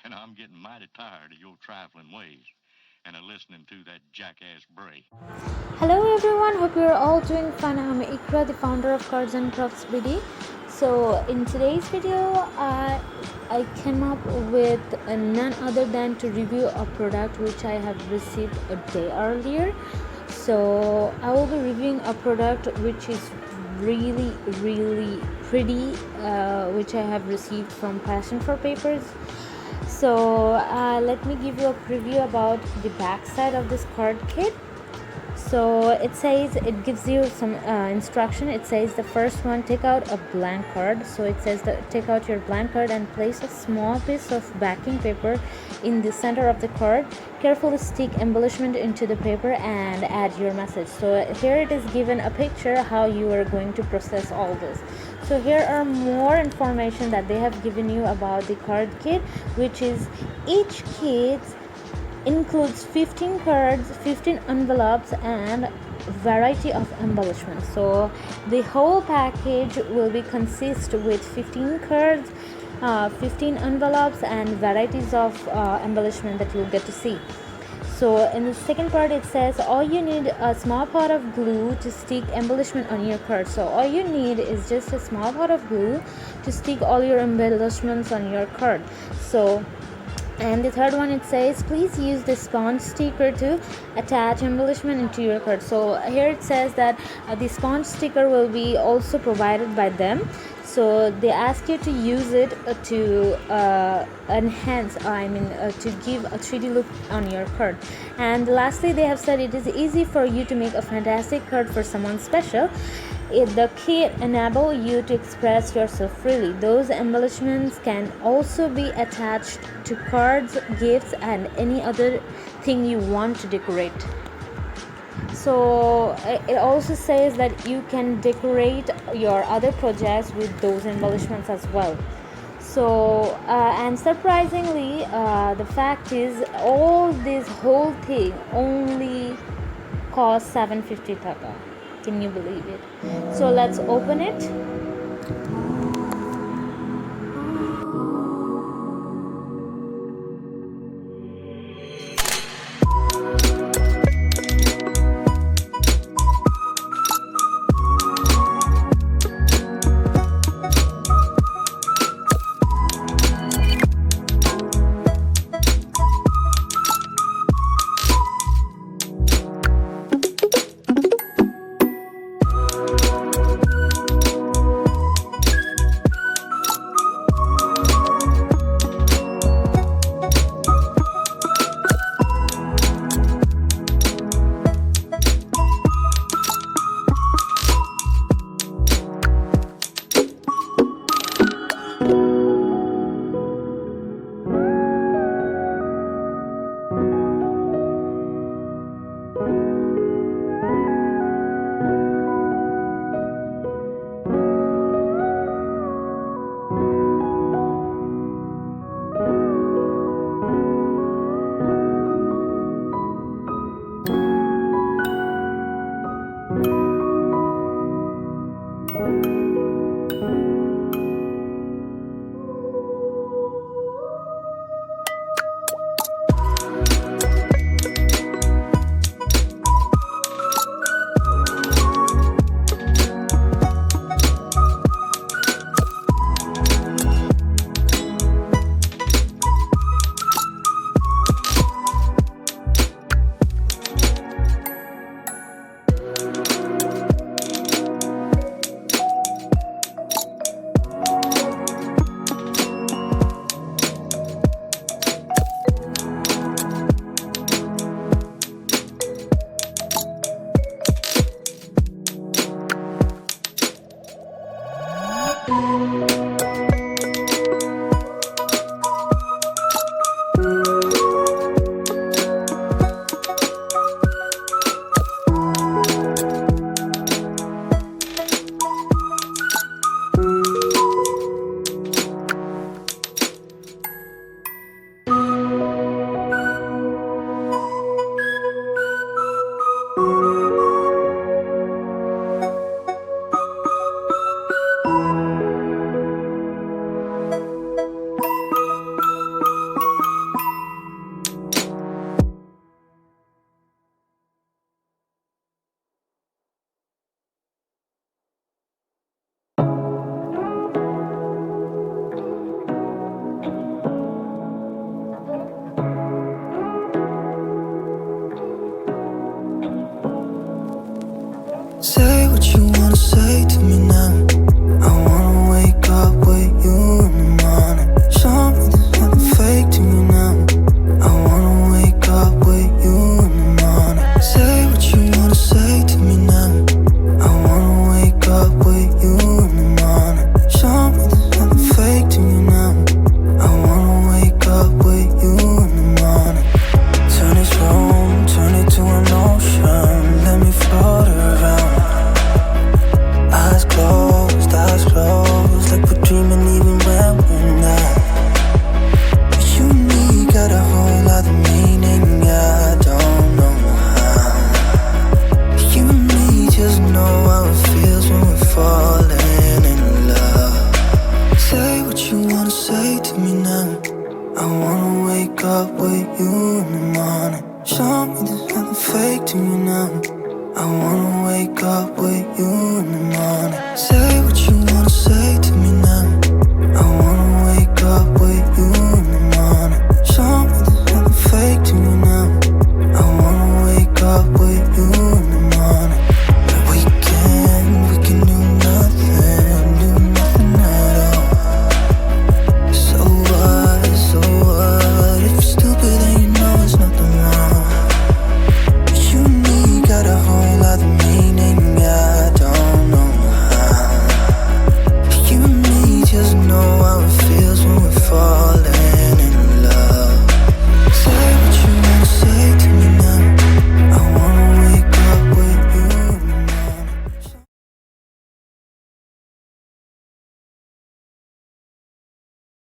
and I'm getting mighty tired of your trifling ways and of listening to that jackass Bray. Hello everyone, hope you're all doing fine. I'm Ikra, the founder of Cards and Crafts BD. So in today's video, I came up with none other than to review a product which I have received a day earlier. So I will be reviewing a product which is really pretty, which I have received from Passion for Papers. So let me give you a preview about the back side of this card kit. So it gives you some instruction. It says the first one, take out a blank card. So it says that take out your blank card and place a small piece of backing paper in the center of the card. Carefully stick embellishment into the paper and add your message. So here it is given a picture how you are going to process all this. So here are more information that they have given you about the card kit, which is each kit includes 15 cards, 15 envelopes, and variety of embellishments. So the whole package will be consist with 15 cards, 15 envelopes, and varieties of embellishment that you'll get to see. So in the second part it says all you need a small pot of glue to stick embellishment on your card. So all you need is just a small pot of glue to stick all your embellishments on your card. And the third one, it says please use the sponge sticker to attach embellishment into your card. So here it says that the sponge sticker will be also provided by them. So they ask you to use it to enhance, to give a 3D look on your card. And lastly, they have said it is easy for you to make a fantastic card for someone special. The kit enable you to express yourself freely. Those embellishments can also be attached to cards, gifts, and any other thing you want to decorate. So it also says that you can decorate your other projects with those embellishments as well. So and surprisingly, the fact is all this whole thing only cost 750 taka. Can you believe it? So let's open it. Say what you wanna say to me now. I wanna wake up with you in the morning. Show me there's nothing fake to me now. I wanna wake up with you in the morning. Say what you wanna say to me now. I wanna wake up with you in the morning. Show me there's nothing fake to me now. I wanna wake up with you in the morning. Turn this room, turn it to an ocean. Let me float around. Eyes closed, like we're dreaming even when we're not. You and me got a whole other meaning, I don't know how. You and me just know how it feels when we're falling in love. Say what you wanna say to me now. I wanna wake up with you in the morning. Show me there's nothing fake to me now. I wanna wake up with you in the morning. Say what you